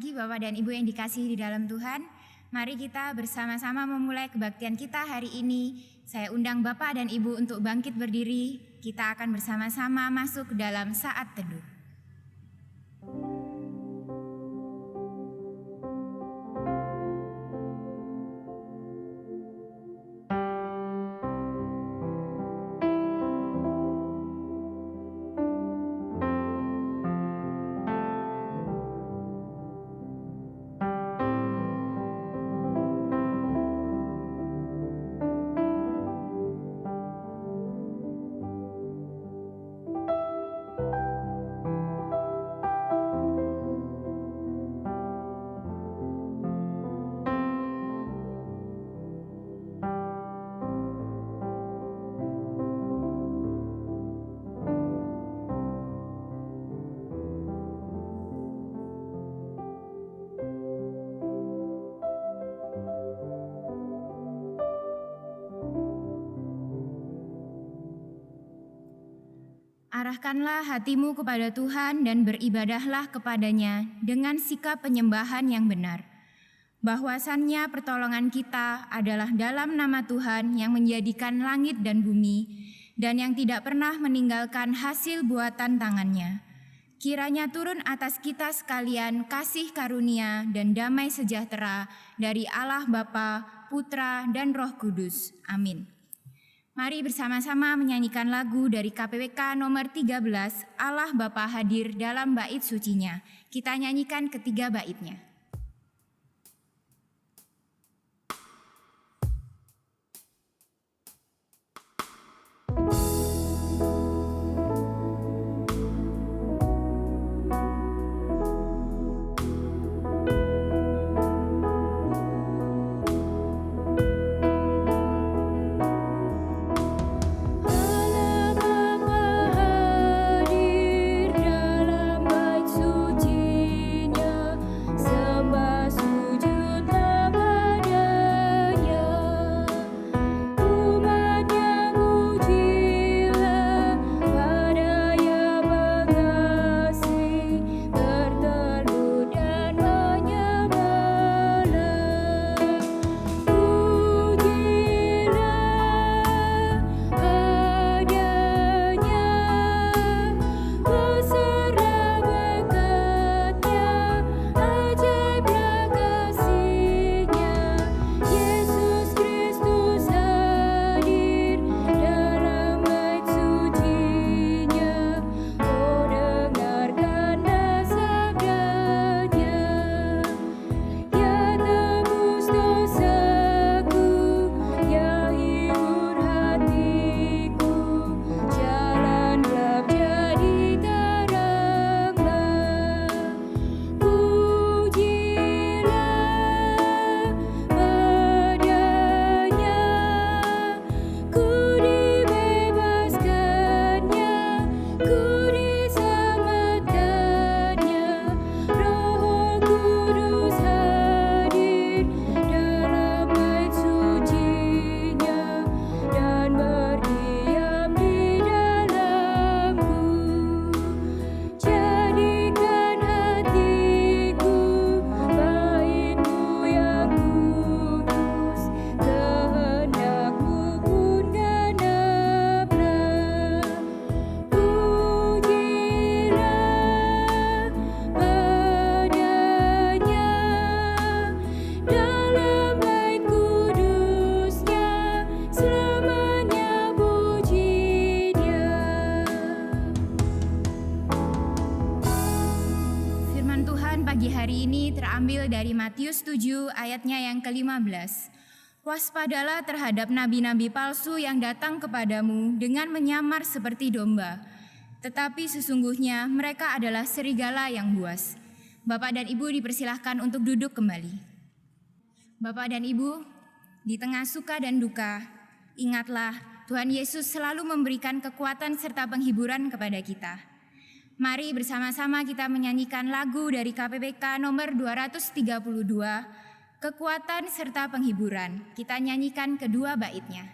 pagi Bapak dan Ibu yang dikasihi di dalam Tuhan. Mari kita bersama-sama memulai kebaktian kita hari ini. Saya undang Bapak dan Ibu untuk bangkit berdiri. Kita akan bersama-sama masuk ke dalam saat teduh. Arahkanlah hatimu kepada Tuhan dan beribadahlah kepadanya dengan sikap penyembahan yang benar. Bahwasannya pertolongan kita adalah dalam nama Tuhan yang menjadikan langit dan bumi dan yang tidak pernah meninggalkan hasil buatan tangannya. Kiranya turun atas kita sekalian kasih karunia dan damai sejahtera dari Allah Bapa, Putra, dan Roh Kudus. Amin. Mari bersama-sama menyanyikan lagu dari KPWK nomor 13, Allah Bapa hadir dalam bait sucinya. Kita nyanyikan ketiga baitnya. Dari Matius 7 ayatnya yang ke-15. Waspadalah terhadap nabi-nabi palsu yang datang kepadamu dengan menyamar seperti domba, tetapi sesungguhnya mereka adalah serigala yang buas. Bapak dan Ibu dipersilahkan untuk duduk kembali. Bapak dan Ibu, di tengah suka dan duka, ingatlah Tuhan Yesus selalu memberikan kekuatan serta penghiburan kepada kita. Mari bersama-sama kita menyanyikan lagu dari KPPK nomor 232, Kekuatan serta Penghiburan. Kita nyanyikan kedua baitnya.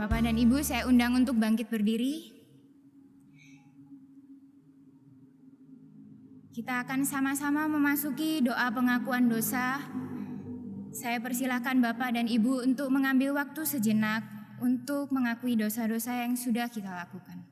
Bapak dan Ibu, saya undang untuk bangkit berdiri. Kita akan sama-sama memasuki doa pengakuan dosa. Saya persilahkan Bapak dan Ibu untuk mengambil waktu sejenak untuk mengakui dosa-dosa yang sudah kita lakukan.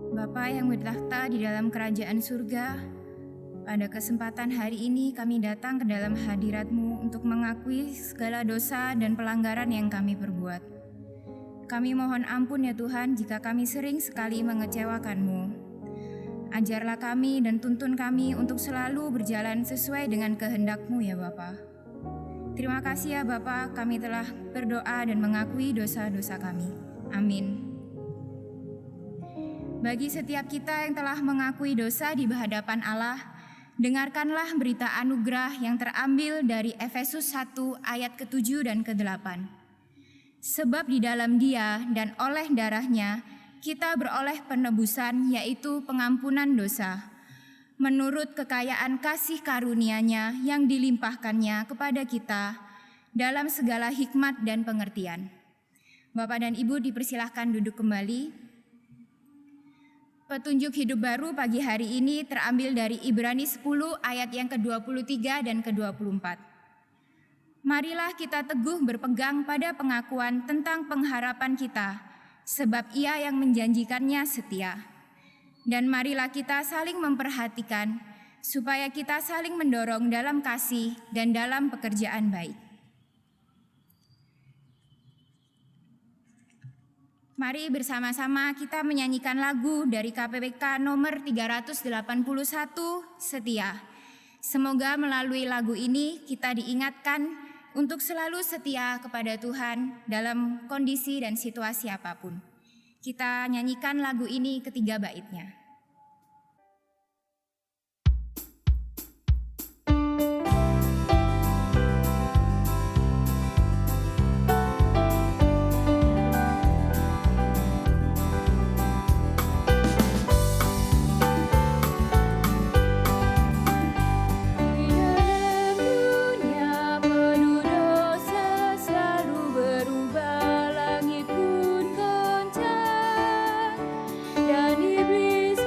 Bapa yang bertakhta di dalam kerajaan surga, pada kesempatan hari ini kami datang ke dalam hadirat-Mu untuk mengakui segala dosa dan pelanggaran yang kami perbuat. Kami mohon ampun ya Tuhan jika kami sering sekali mengecewakan-Mu. Ajarlah kami dan tuntun kami untuk selalu berjalan sesuai dengan kehendak-Mu ya Bapa. Terima kasih ya Bapa, kami telah berdoa dan mengakui dosa-dosa kami. Amin. Bagi setiap kita yang telah mengakui dosa di hadapan Allah, dengarkanlah berita anugerah yang terambil dari Efesus 1 ayat ke-7 dan ke-8. Sebab di dalam Dia dan oleh darahnya kita beroleh penebusan, yaitu pengampunan dosa, menurut kekayaan kasih karunia-Nya yang dilimpahkannya kepada kita dalam segala hikmat dan pengertian. Bapak dan Ibu dipersilahkan duduk kembali. Petunjuk hidup baru pagi hari ini terambil dari Ibrani 10 ayat yang ke-23 dan ke-24. Marilah kita teguh berpegang pada pengakuan tentang pengharapan kita, sebab Ia yang menjanjikannya setia. Dan marilah kita saling memperhatikan, supaya kita saling mendorong dalam kasih dan dalam pekerjaan baik. Mari bersama-sama kita menyanyikan lagu dari KPPK nomor 381, Setia. Semoga melalui lagu ini kita diingatkan untuk selalu setia kepada Tuhan dalam kondisi dan situasi apapun. Kita nyanyikan lagu ini ketiga baitnya. Dan iblis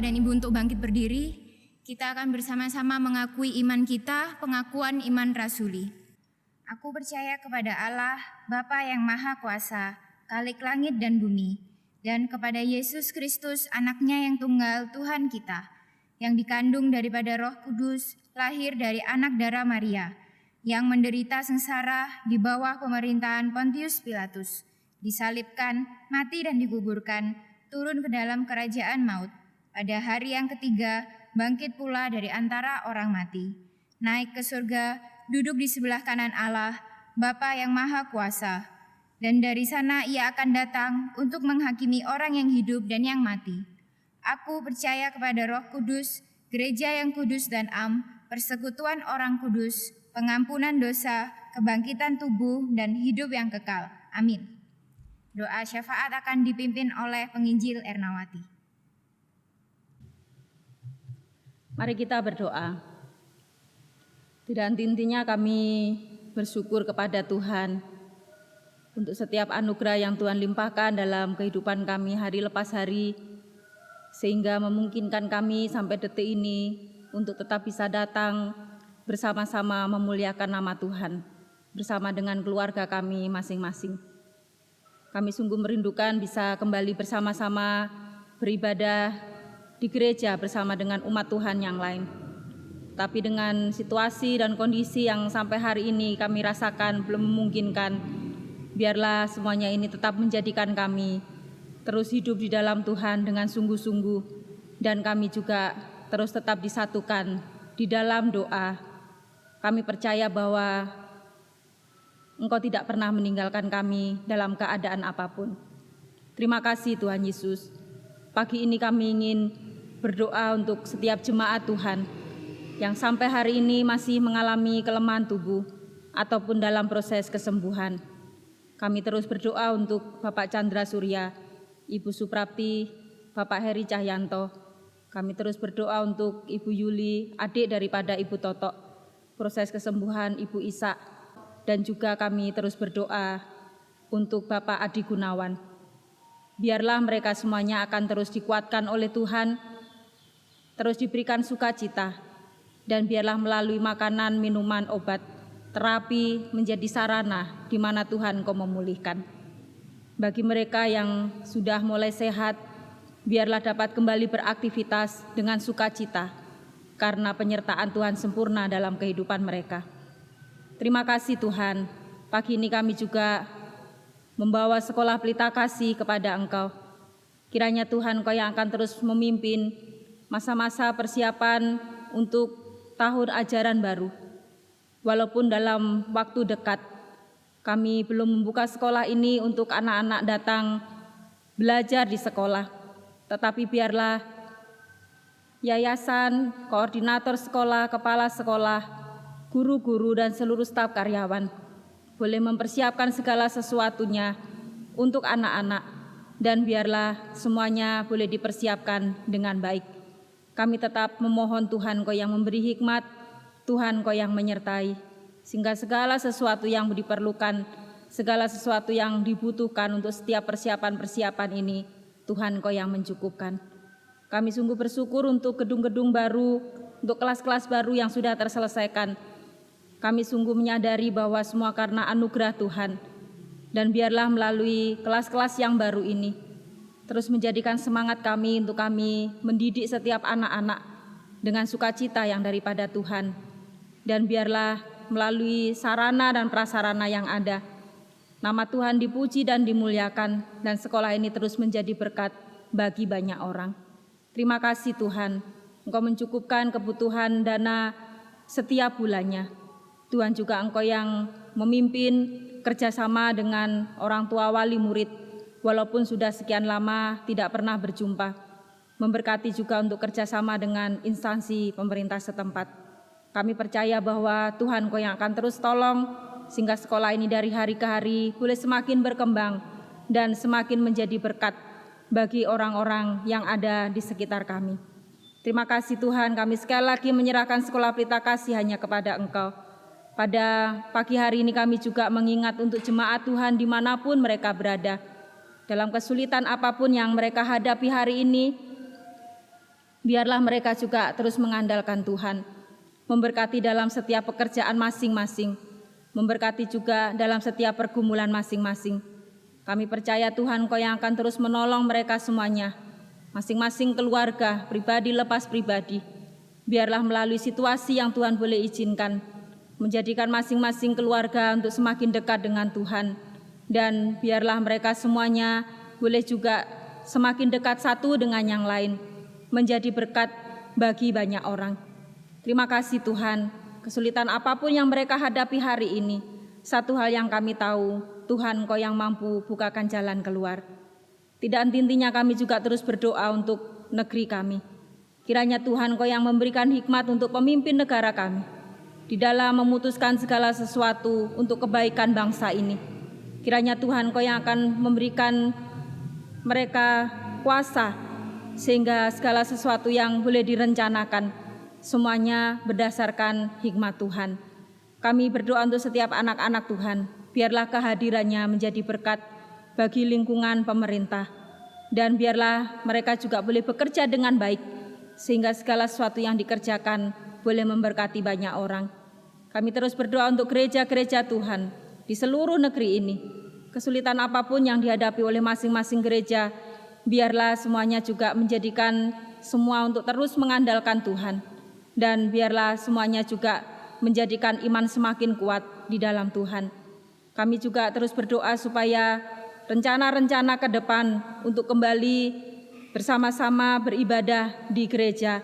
Bapak dan Ibu untuk bangkit berdiri. Kita akan bersama-sama mengakui iman kita, pengakuan iman rasuli. Aku percaya kepada Allah, Bapa yang Maha Kuasa, Khalik langit dan bumi, dan kepada Yesus Kristus, Anaknya yang tunggal, Tuhan kita, yang dikandung daripada Roh Kudus, lahir dari anak darah Maria, yang menderita sengsara di bawah pemerintahan Pontius Pilatus, disalibkan, mati dan dikuburkan, turun ke dalam kerajaan maut. Pada hari yang ketiga, bangkit pula dari antara orang mati, naik ke surga, duduk di sebelah kanan Allah, Bapa yang Maha Kuasa, dan dari sana ia akan datang untuk menghakimi orang yang hidup dan yang mati. Aku percaya kepada Roh Kudus, gereja yang kudus dan am, persekutuan orang kudus, pengampunan dosa, kebangkitan tubuh, dan hidup yang kekal. Amin. Doa syafaat akan dipimpin oleh penginjil Ernawati. Mari kita berdoa. Tidak henti-hentinya kami bersyukur kepada Tuhan untuk setiap anugerah yang Tuhan limpahkan dalam kehidupan kami hari lepas hari, sehingga memungkinkan kami sampai detik ini untuk tetap bisa datang bersama-sama memuliakan nama Tuhan bersama dengan keluarga kami masing-masing. Kami sungguh merindukan bisa kembali bersama-sama beribadah di gereja bersama dengan umat Tuhan yang lain. Tapi dengan situasi dan kondisi yang sampai hari ini kami rasakan belum memungkinkan, biarlah semuanya ini tetap menjadikan kami terus hidup di dalam Tuhan dengan sungguh-sungguh, dan kami juga terus tetap disatukan di dalam doa. Kami percaya bahwa Engkau tidak pernah meninggalkan kami dalam keadaan apapun. Terima kasih Tuhan Yesus. Pagi ini kami ingin berdoa untuk setiap jemaat Tuhan yang sampai hari ini masih mengalami kelemahan tubuh ataupun dalam proses kesembuhan. Kami terus berdoa untuk Bapak Chandra Surya, Ibu Suprapti, Bapak Heri Cahyanto. Kami terus berdoa untuk Ibu Yuli, adik daripada Ibu Totok, proses kesembuhan Ibu Isa. Dan juga kami terus berdoa untuk Bapak Adi Gunawan. Biarlah mereka semuanya akan terus dikuatkan oleh Tuhan, terus diberikan sukacita, dan biarlah melalui makanan, minuman, obat, terapi menjadi sarana di mana Tuhan Engkau memulihkan. Bagi mereka yang sudah mulai sehat, biarlah dapat kembali beraktivitas dengan sukacita, karena penyertaan Tuhan sempurna dalam kehidupan mereka. Terima kasih Tuhan, pagi ini kami juga membawa sekolah Pelita Kasih kepada Engkau. Kiranya Tuhan Engkau yang akan terus memimpin masa-masa persiapan untuk tahun ajaran baru. Walaupun dalam waktu dekat kami belum membuka sekolah ini untuk anak-anak datang belajar di sekolah, tetapi biarlah yayasan, koordinator sekolah, kepala sekolah, guru-guru dan seluruh staf karyawan boleh mempersiapkan segala sesuatunya untuk anak-anak, dan biarlah semuanya boleh dipersiapkan dengan baik. Kami tetap memohon Tuhan Engkau yang memberi hikmat, Tuhan Engkau yang menyertai, sehingga segala sesuatu yang diperlukan, segala sesuatu yang dibutuhkan untuk setiap persiapan-persiapan ini, Tuhan Engkau yang mencukupkan. Kami sungguh bersyukur untuk gedung-gedung baru, untuk kelas-kelas baru yang sudah terselesaikan. Kami sungguh menyadari bahwa semua karena anugerah Tuhan, dan biarlah melalui kelas-kelas yang baru ini terus menjadikan semangat kami untuk kami mendidik setiap anak-anak dengan sukacita yang daripada Tuhan, dan biarlah melalui sarana dan prasarana yang ada, nama Tuhan dipuji dan dimuliakan, dan sekolah ini terus menjadi berkat bagi banyak orang. Terima kasih Tuhan, Engkau mencukupkan kebutuhan dana setiap bulannya. Tuhan juga Engkau yang memimpin kerjasama dengan orang tua wali murid, walaupun sudah sekian lama tidak pernah berjumpa. Memberkati juga untuk kerjasama dengan instansi pemerintah setempat. Kami percaya bahwa Tuhan Engkau yang akan terus tolong, sehingga sekolah ini dari hari ke hari boleh semakin berkembang dan semakin menjadi berkat bagi orang-orang yang ada di sekitar kami. Terima kasih Tuhan, kami sekali lagi menyerahkan sekolah Pelita Kasih hanya kepada Engkau. Pada pagi hari ini kami juga mengingat untuk jemaat Tuhan dimanapun mereka berada. Dalam kesulitan apapun yang mereka hadapi hari ini, Biarlah mereka juga terus mengandalkan Tuhan, memberkati dalam setiap pekerjaan masing-masing, memberkati juga dalam setiap pergumulan masing-masing. Kami percaya Tuhan Kau yang akan terus menolong mereka semuanya, masing-masing keluarga, pribadi lepas pribadi. Biarlah melalui situasi yang Tuhan boleh izinkan, menjadikan masing-masing keluarga untuk semakin dekat dengan Tuhan. Dan biarlah mereka semuanya boleh juga semakin dekat satu dengan yang lain, menjadi berkat bagi banyak orang. Terima kasih Tuhan, kesulitan apapun yang mereka hadapi hari ini, satu hal yang kami tahu, Tuhan Kau yang mampu bukakan jalan keluar. Tidak henti-hentinya kami juga terus berdoa untuk negeri kami. Kiranya Tuhan Kau yang memberikan hikmat untuk pemimpin negara kami, di dalam memutuskan segala sesuatu untuk kebaikan bangsa ini. Kiranya Tuhan Kau yang akan memberikan mereka kuasa, sehingga segala sesuatu yang boleh direncanakan, semuanya berdasarkan hikmat Tuhan. Kami berdoa untuk setiap anak-anak Tuhan, biarlah kehadirannya menjadi berkat bagi lingkungan pemerintah, dan biarlah mereka juga boleh bekerja dengan baik, sehingga segala sesuatu yang dikerjakan boleh memberkati banyak orang. Kami terus berdoa untuk gereja-gereja Tuhan di seluruh negeri ini. Kesulitan apapun yang dihadapi oleh masing-masing gereja, biarlah semuanya juga menjadikan semua untuk terus mengandalkan Tuhan. Dan biarlah semuanya juga menjadikan iman semakin kuat di dalam Tuhan. Kami juga terus berdoa supaya rencana-rencana ke depan untuk kembali bersama-sama beribadah di gereja,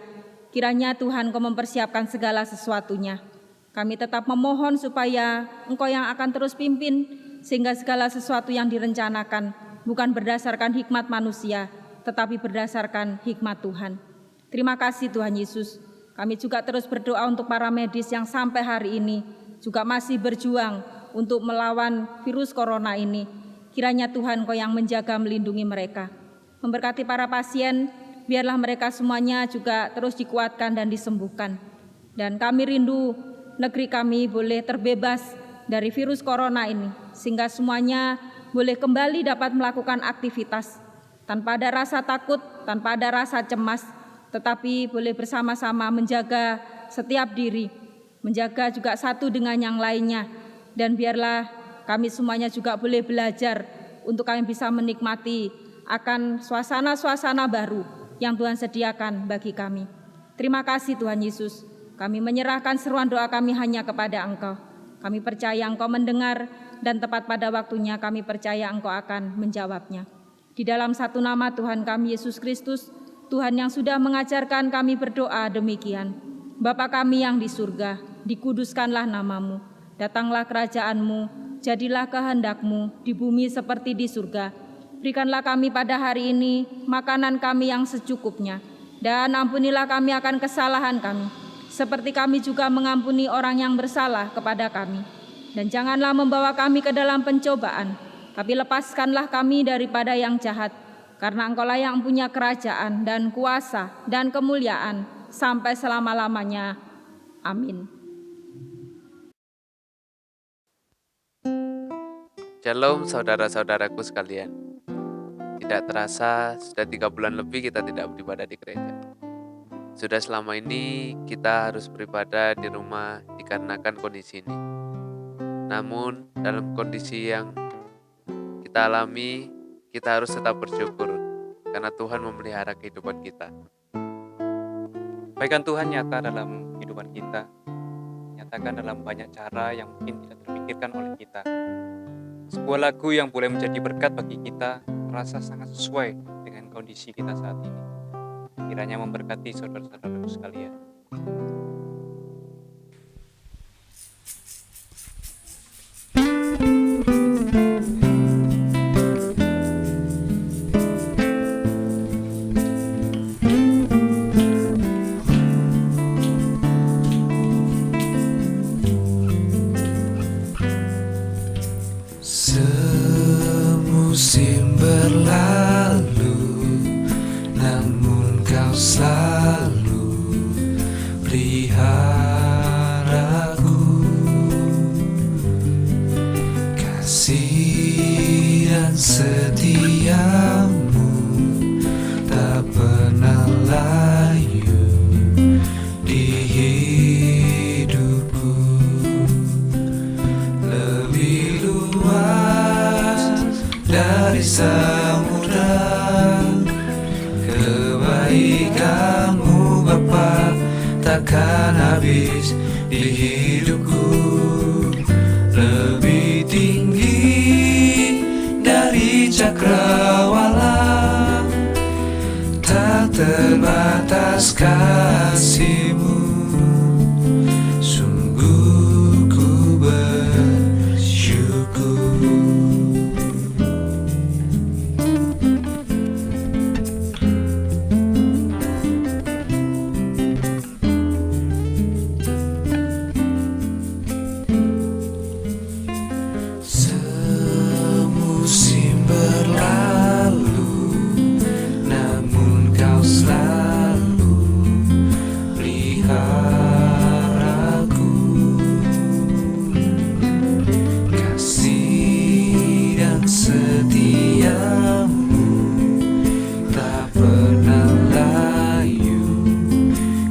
kiranya Tuhan Kau mempersiapkan segala sesuatunya. Kami tetap memohon supaya Engkau yang akan terus pimpin, sehingga segala sesuatu yang direncanakan bukan berdasarkan hikmat manusia, tetapi berdasarkan hikmat Tuhan. Terima kasih Tuhan Yesus. Kami juga terus berdoa untuk para medis yang sampai hari ini juga masih berjuang untuk melawan virus corona ini. Kiranya Tuhan Kau yang menjaga melindungi mereka. Memberkati para pasien, biarlah mereka semuanya juga terus dikuatkan dan disembuhkan. Dan kami rindu negeri kami boleh terbebas dari virus corona ini, sehingga semuanya boleh kembali dapat melakukan aktivitas tanpa ada rasa takut, tanpa ada rasa cemas, tetapi boleh bersama-sama menjaga setiap diri, menjaga juga satu dengan yang lainnya. Dan biarlah kami semuanya juga boleh belajar untuk kami bisa menikmati akan suasana-suasana baru yang Tuhan sediakan bagi kami. Terima kasih Tuhan Yesus. Kami menyerahkan seruan doa kami hanya kepada Engkau. Kami percaya Engkau mendengar, dan tepat pada waktunya kami percaya Engkau akan menjawabnya. Di dalam satu nama Tuhan kami Yesus Kristus, Tuhan yang sudah mengajarkan kami berdoa demikian. Bapa kami yang di surga, dikuduskanlah nama-Mu, datanglah kerajaan-Mu, jadilah kehendak-Mu di bumi seperti di surga. Berikanlah kami pada hari ini makanan kami yang secukupnya, dan ampunilah kami akan kesalahan kami, seperti kami juga mengampuni orang yang bersalah kepada kami. Dan janganlah membawa kami ke dalam pencobaan, tapi lepaskanlah kami daripada yang jahat, karena Engkau-lah yang punya kerajaan dan kuasa dan kemuliaan sampai selama-lamanya. Amin. Shalom saudara-saudaraku sekalian. Tidak terasa sudah 3 bulan lebih kita tidak beribadah di gereja. Sudah selama ini kita harus beribadah di rumah dikarenakan kondisi ini. Namun dalam kondisi yang kita alami, kita harus tetap bersyukur karena Tuhan memelihara kehidupan kita. Kebaikan Tuhan nyata dalam kehidupan kita, nyatakan dalam banyak cara yang mungkin tidak terpikirkan oleh kita. Sebuah lagu yang boleh menjadi berkat bagi kita terasa sangat sesuai dengan kondisi kita saat ini. Kiranya memberkati saudara-saudaraku sekalian. Semusim berlalu, namun Kau selalu beri samudra. Kebaikan-Mu Bapa takkan habis di hidupku, lebih tinggi dari cakrawala. Tak terbatas kasih-Mu, sungguh ku bersyukur. Semusim berlalu, namun Kau selalu peliharaku. Kasih dan setia-Mu tak pernah layu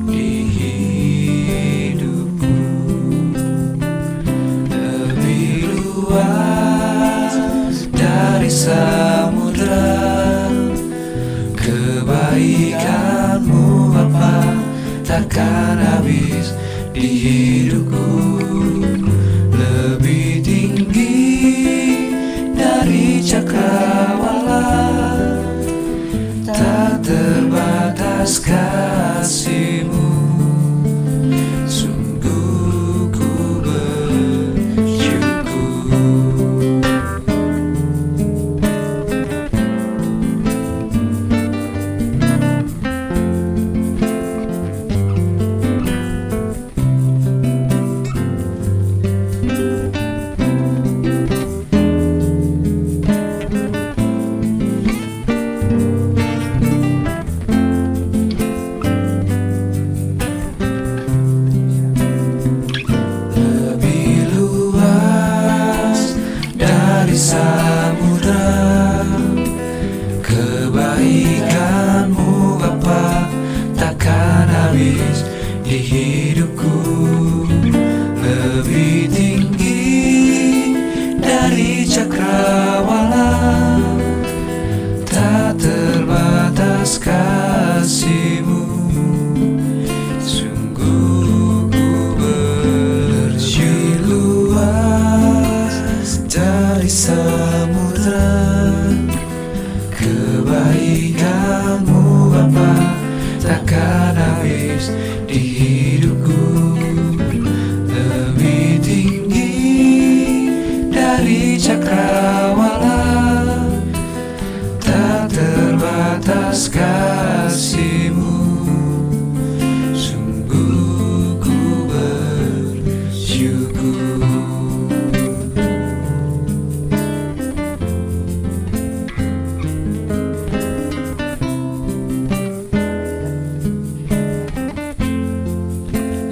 di hidupku. Lebih luas dari samudra, kebaikan-Mu Bapa takkan habis di hidupku, lebih tinggi dari cakrawala. Tak terbatas kasih-Mu, sungguh ku bersyukur. Lebih luas dari samudra, kebaikan-Mu Bapa takkan habis di hidupku, lebih tinggi dari cakrawala. Tak terbatas kasih-Mu, sungguh ku bersyukur. Luas dari samudra, kebaikan-Mu Bapa takkan habis di hidupku, lebih tinggi dari cakrawala. Tak terbatas kasih-Mu, sungguh ku bersyukur.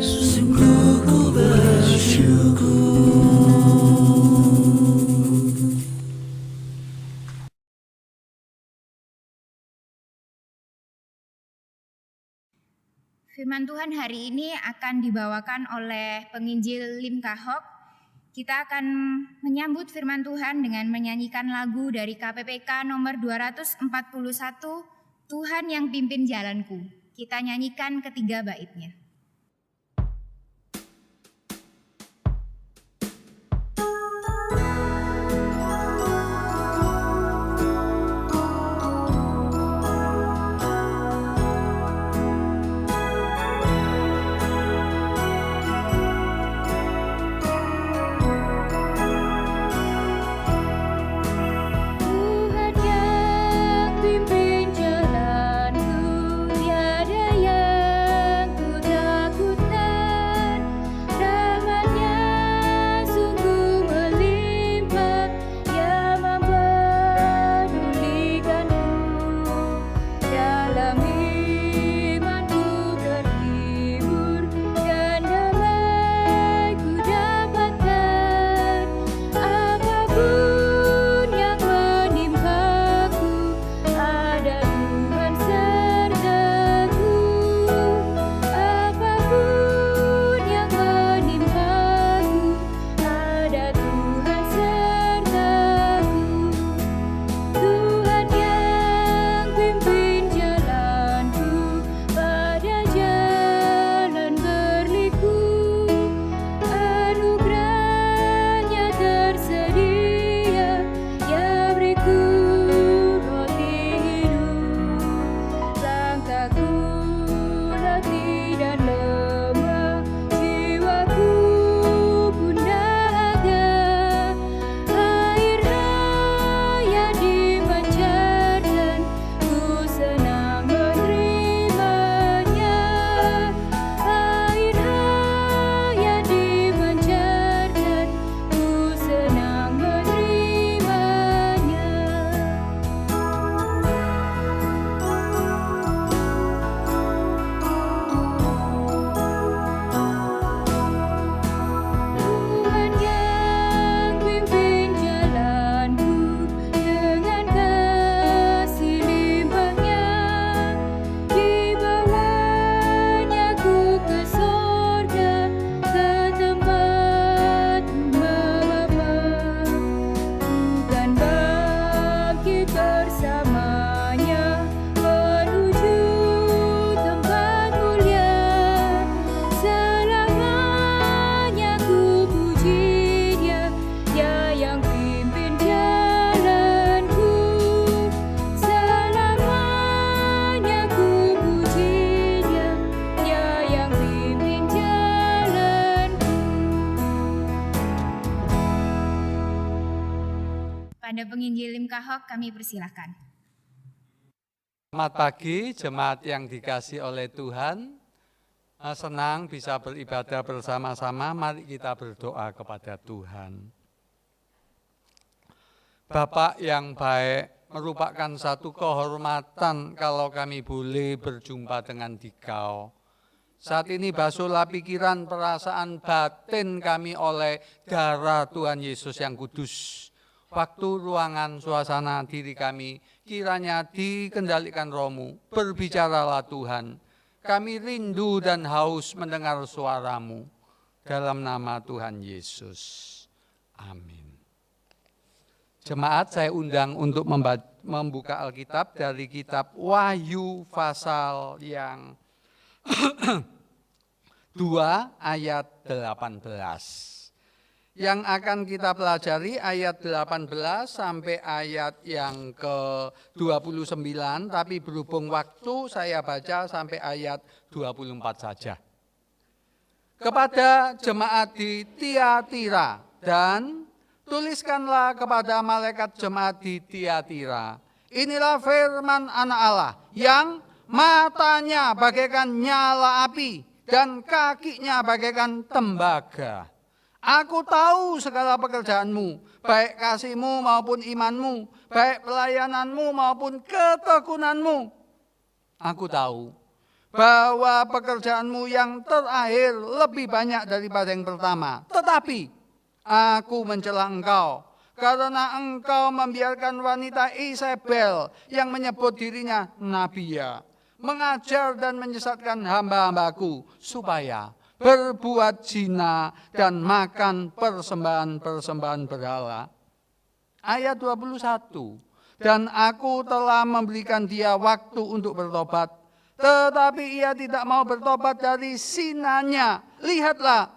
Sungguh ku bersyukur. Firman Tuhan hari ini akan dibawakan oleh penginjil Lim Kahok. Kita akan menyambut firman Tuhan dengan menyanyikan lagu dari KPPK nomor 241, Tuhan yang pimpin jalanku. Kita nyanyikan ketiga baitnya. Tuhan yang pimpin jalanku, tiada yang ku Kepada penginjil Lim Kahok kami persilahkan. Selamat pagi jemaat yang dikasihi oleh Tuhan. Senang bisa beribadah bersama-sama. Mari kita berdoa kepada Tuhan. Bapak yang baik, merupakan satu kehormatan kalau kami boleh berjumpa dengan Dikau. Saat ini basuhlah pikiran, perasaan, batin kami oleh darah Tuhan Yesus yang kudus. Waktu, ruangan, suasana diri kami kiranya dikendalikan Roh-Mu. Berbicaralah Tuhan. Kami rindu dan haus mendengar suara-Mu. Dalam nama Tuhan Yesus. Amin. Jemaat, saya undang untuk membuka Alkitab dari kitab Wahyu pasal yang 2 ayat 18. Yang akan kita pelajari ayat 18 sampai ayat yang ke-29, tapi berhubung waktu saya baca sampai ayat 24 saja. Kepada jemaat di Tiatira, dan tuliskanlah kepada malaikat jemaat di Tiatira, inilah firman Anak Allah yang matanya bagaikan nyala api dan kakinya bagaikan tembaga. Aku tahu segala pekerjaanmu, baik kasihmu maupun imanmu, baik pelayananmu maupun ketekunanmu. Aku tahu bahwa pekerjaanmu yang terakhir lebih banyak daripada yang pertama. Tetapi aku mencela engkau, karena engkau membiarkan wanita Isabel yang menyebut dirinya Nabiya, mengajar dan menyesatkan hamba-hambaku supaya berbuat zina dan makan persembahan-persembahan berhala. Ayat 21. Dan aku telah memberikan dia waktu untuk bertobat, tetapi ia tidak mau bertobat dari zinanya. Lihatlah,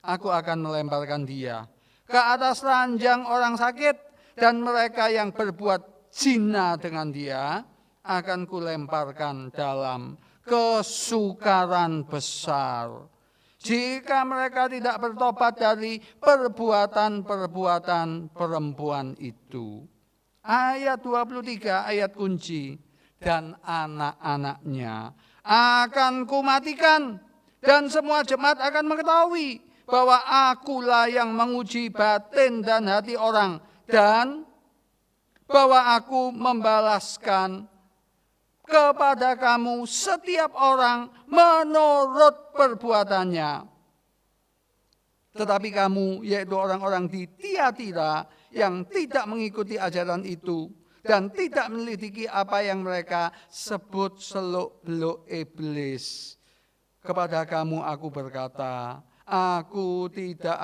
aku akan melemparkan dia ke atas ranjang orang sakit, dan mereka yang berbuat zina dengan dia akan kulemparkan dalam kesukaran besar, jika mereka tidak bertobat dari perbuatan-perbuatan perempuan itu. Ayat 23, ayat kunci. Dan anak-anaknya akan kumatikan, dan semua jemaat akan mengetahui bahwa akulah yang menguji batin dan hati orang, dan bahwa aku membalaskan kepada kamu setiap orang menurut perbuatannya. Tetapi kamu, yaitu orang-orang di Tiatira yang tidak mengikuti ajaran itu dan tidak melidiki apa yang mereka sebut seluk-beluk iblis, kepada kamu aku berkata, aku tidak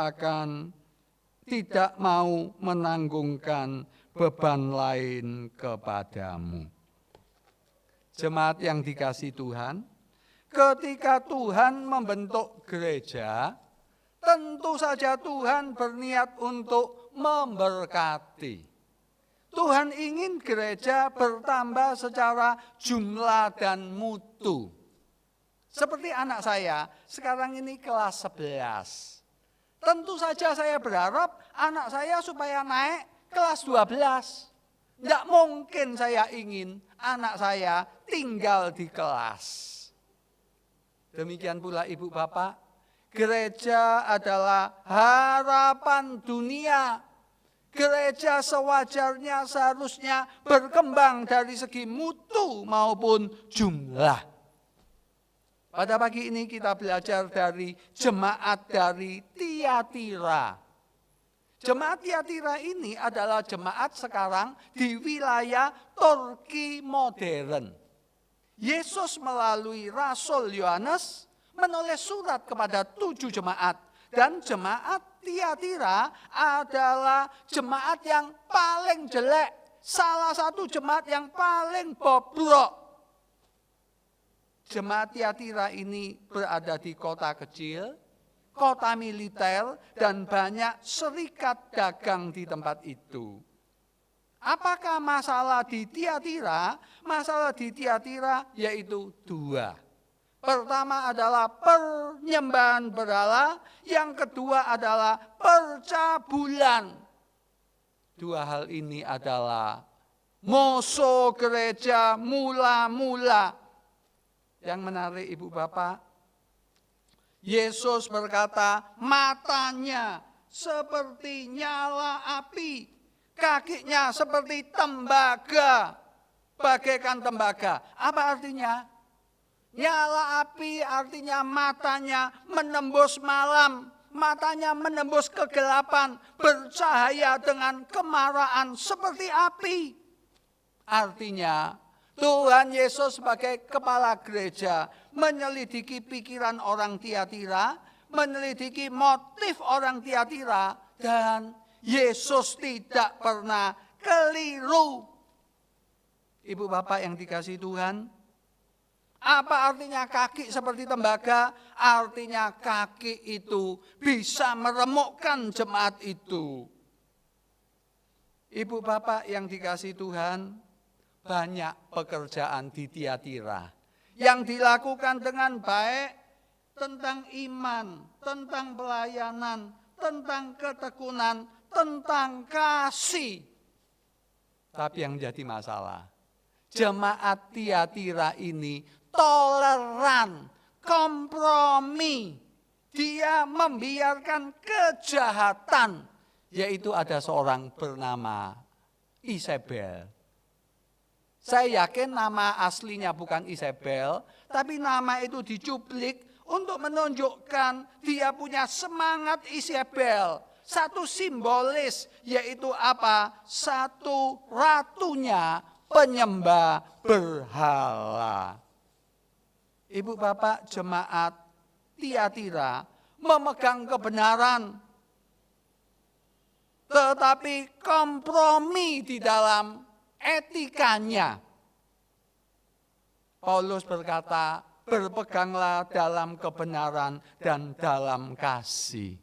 mau menanggungkan beban lain kepadamu. Jemaat yang dikasihi Tuhan, ketika Tuhan membentuk gereja, tentu saja Tuhan berniat untuk memberkati. Tuhan ingin gereja bertambah secara jumlah dan mutu. Seperti anak saya, sekarang ini kelas 11. Tentu saja saya berharap anak saya supaya naik kelas 12. Tidak mungkin saya ingin anak saya tinggal di kelas. Demikian pula ibu bapak, gereja adalah harapan dunia. Gereja sewajarnya seharusnya berkembang dari segi mutu maupun jumlah. Pada pagi ini kita belajar dari jemaat dari Tiatira. Jemaat Tiatira ini adalah jemaat sekarang di wilayah Turki modern. Yesus melalui Rasul Yohanes menulis surat kepada 7 jemaat. Dan jemaat Tiatira adalah jemaat yang paling jelek. Salah satu jemaat yang paling bobrok. Jemaat Tiatira ini berada di kota kecil, kota militer, dan banyak serikat dagang di tempat itu. Apakah masalah di Tiatira? Masalah di Tiatira yaitu 2. Pertama adalah penyembahan berhala, yang kedua adalah percabulan. Dua hal ini adalah musuh gereja mula-mula. Yang menarik Ibu Bapak, Yesus berkata, matanya seperti nyala api, kakinya seperti tembaga, bagaikan tembaga. Apa artinya? Nyala api artinya matanya menembus malam, matanya menembus kegelapan, bercahaya dengan kemarahan seperti api. Artinya, Tuhan Yesus sebagai kepala gereja menyelidiki pikiran orang Tiatira, menyelidiki motif orang Tiatira, dan Yesus tidak pernah keliru. Ibu Bapak yang dikasihi Tuhan, apa artinya kaki seperti tembaga? Artinya kaki itu bisa meremukkan jemaat itu. Ibu Bapak yang dikasihi Tuhan, banyak pekerjaan di Tiatira yang dilakukan dengan baik tentang iman, tentang pelayanan, tentang ketekunan, tentang kasih. Tapi yang menjadi masalah, jemaat Tiatira ini toleran, kompromi. Dia membiarkan kejahatan, yaitu ada seorang bernama Isabel. Saya yakin nama aslinya bukan Isabel, tapi nama itu dicuplik untuk menunjukkan dia punya semangat Isabel. Satu simbolis, yaitu apa? Satu ratunya penyembah berhala. Ibu Bapak, jemaat Tiatira memegang kebenaran, tetapi kompromi di dalam etikanya. Paulus berkata, berpeganglah dalam kebenaran dan dalam kasih.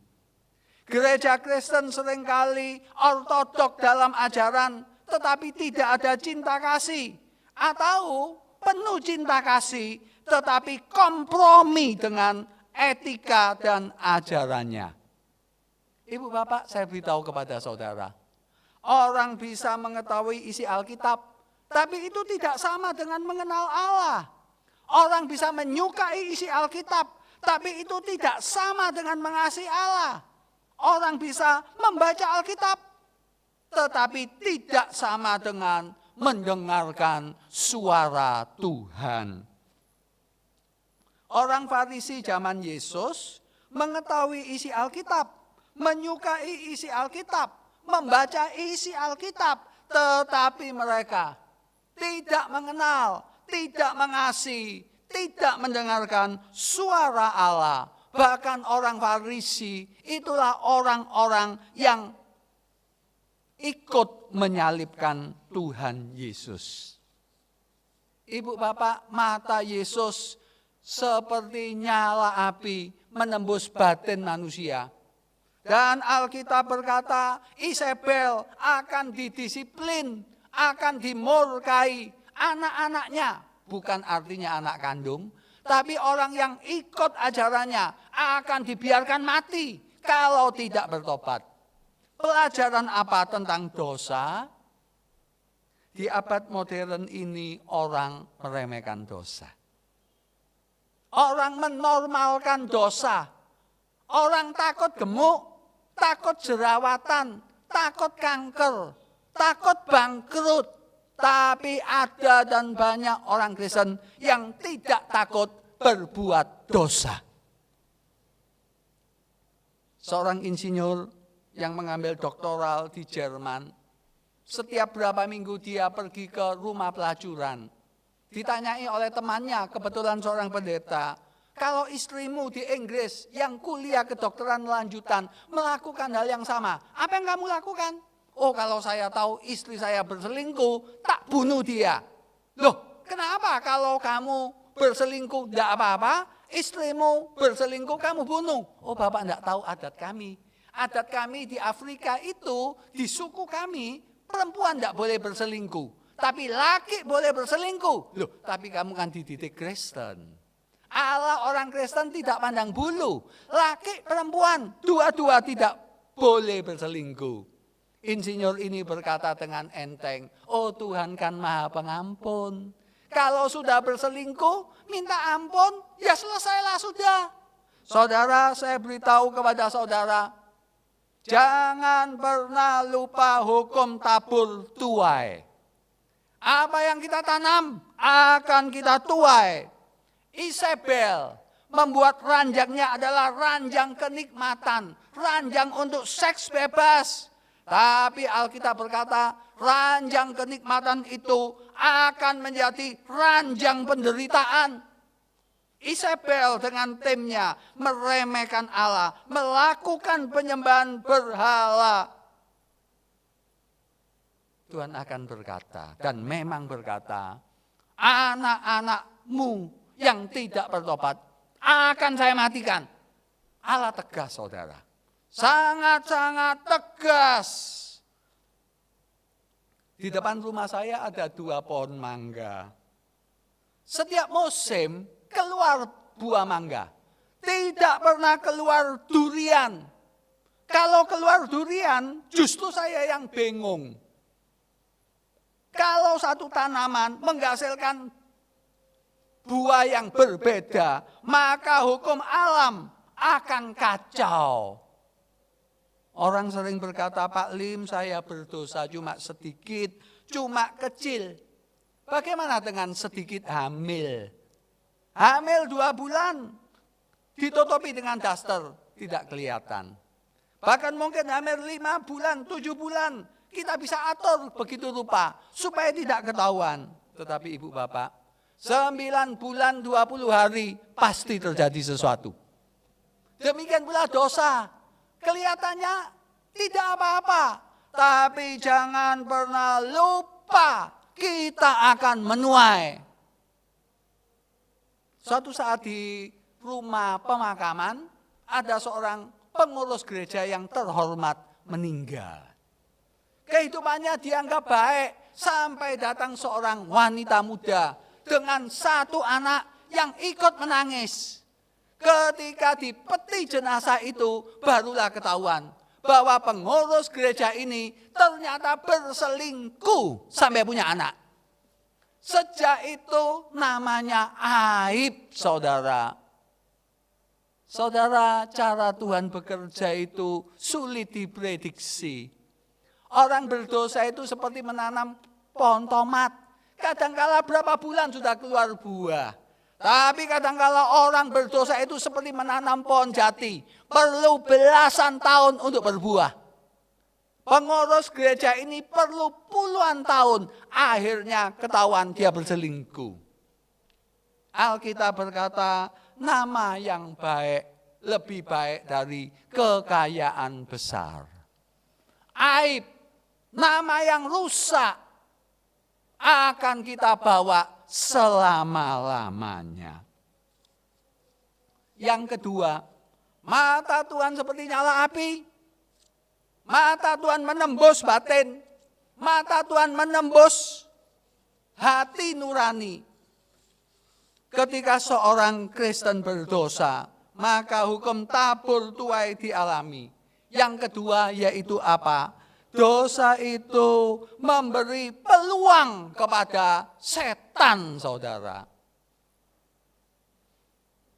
Gereja Kristen seringkali ortodok dalam ajaran, tetapi tidak ada cinta kasih. Atau penuh cinta kasih, tetapi kompromi dengan etika dan ajarannya. Ibu Bapak, saya beritahu kepada saudara, orang bisa mengetahui isi Alkitab, tapi itu tidak sama dengan mengenal Allah. Orang bisa menyukai isi Alkitab, tapi itu tidak sama dengan mengasihi Allah. Orang bisa membaca Alkitab, tetapi tidak sama dengan mendengarkan suara Tuhan. Orang Farisi zaman Yesus mengetahui isi Alkitab, menyukai isi Alkitab, membaca isi Alkitab, tetapi mereka tidak mengenal, tidak mengasihi, tidak mendengarkan suara Allah. Bahkan orang Farisi itulah orang-orang yang ikut menyalibkan Tuhan Yesus. Ibu Bapak, mata Yesus seperti nyala api menembus batin manusia. Dan Alkitab berkata, Isabel akan didisiplin, akan dimurkai anak-anaknya. Bukan artinya anak kandung, tapi orang yang ikut ajarannya akan dibiarkan mati kalau tidak bertobat. Pelajaran apa tentang dosa? Di abad modern ini orang meremehkan dosa. Orang menormalkan dosa. Orang takut gemuk, takut jerawatan, takut kanker, takut bangkrut. Tapi ada dan banyak orang Kristen yang tidak takut berbuat dosa. Seorang insinyur yang mengambil doktoral di Jerman, setiap berapa minggu dia pergi ke rumah pelacuran. Ditanyai oleh temannya, kebetulan seorang pendeta, kalau istrimu di Inggris yang kuliah kedokteran lanjutan melakukan hal yang sama, apa yang kamu lakukan? Oh, kalau saya tahu istri saya berselingkuh, tak bunuh dia. Loh, kenapa kalau kamu berselingkuh tidak apa-apa, istrimu berselingkuh kamu bunuh? Oh, Bapak tidak tahu adat kami. Adat kami di Afrika itu, di suku kami, perempuan tidak boleh berselingkuh. Tapi laki boleh berselingkuh. Loh, tapi kamu kan dididik Kristen. Allah orang Kristen tidak pandang bulu. Laki perempuan, dua-dua tidak boleh berselingkuh. Insinyur ini berkata dengan enteng, oh Tuhan kan Maha Pengampun. Kalau sudah berselingkuh, minta ampun, ya selesailah sudah. Saudara, saya beritahu kepada saudara, jangan pernah lupa hukum tabur tuai. Apa yang kita tanam akan kita tuai. Isabel membuat ranjangnya adalah ranjang kenikmatan, ranjang untuk seks bebas. Tapi Alkitab berkata, ranjang kenikmatan itu akan menjadi ranjang penderitaan. Isabel dengan timnya meremehkan Allah, melakukan penyembahan berhala. Tuhan akan berkata, dan memang berkata, anak-anakmu yang tidak bertobat akan saya matikan. Allah tegas, saudara. Sangat-sangat tegas. Di depan rumah saya ada 2 pohon mangga. Setiap musim keluar buah mangga. Tidak pernah keluar durian. Kalau keluar durian, justru saya yang bingung. Kalau satu tanaman menghasilkan buah yang berbeda, maka hukum alam akan kacau. Orang sering berkata, Pak Lim, saya berdosa cuma sedikit, cuma kecil. Bagaimana dengan sedikit hamil? Hamil 2 bulan, ditutupi dengan daster, tidak kelihatan. Bahkan mungkin hamil 5 bulan, 7 bulan, kita bisa atur begitu rupa, supaya tidak ketahuan. Tetapi ibu bapak, 9 bulan 20 hari, pasti terjadi sesuatu. Demikian pula dosa. Kelihatannya tidak apa-apa, tapi jangan pernah lupa kita akan menuai. Suatu saat di rumah pemakaman ada seorang pengurus gereja yang terhormat meninggal. Kehidupannya dianggap baik sampai datang seorang wanita muda dengan 1 anak yang ikut menangis. Ketika di peti jenazah itu barulah ketahuan bahwa pengurus gereja ini ternyata berselingkuh sampai punya anak. Sejak itu namanya aib, saudara. Saudara, cara Tuhan bekerja itu sulit diprediksi. Orang berdosa itu seperti menanam pohon tomat. Kadangkala berapa bulan sudah keluar buah. Tapi kadangkala orang berdosa itu seperti menanam pohon jati. Perlu belasan tahun untuk berbuah. Pengurus gereja ini perlu puluhan tahun. Akhirnya ketahuan dia berselingkuh. Alkitab berkata, nama yang baik lebih baik dari kekayaan besar. Aib, nama yang rusak akan kita bawa selama-lamanya. Yang kedua, mata Tuhan seperti nyala api. Mata Tuhan menembus batin. Mata Tuhan menembus hati nurani. Ketika seorang Kristen berdosa, maka hukum tabur tuai dialami. Yang kedua yaitu apa? Dosa itu memberi peluang kepada setan, saudara.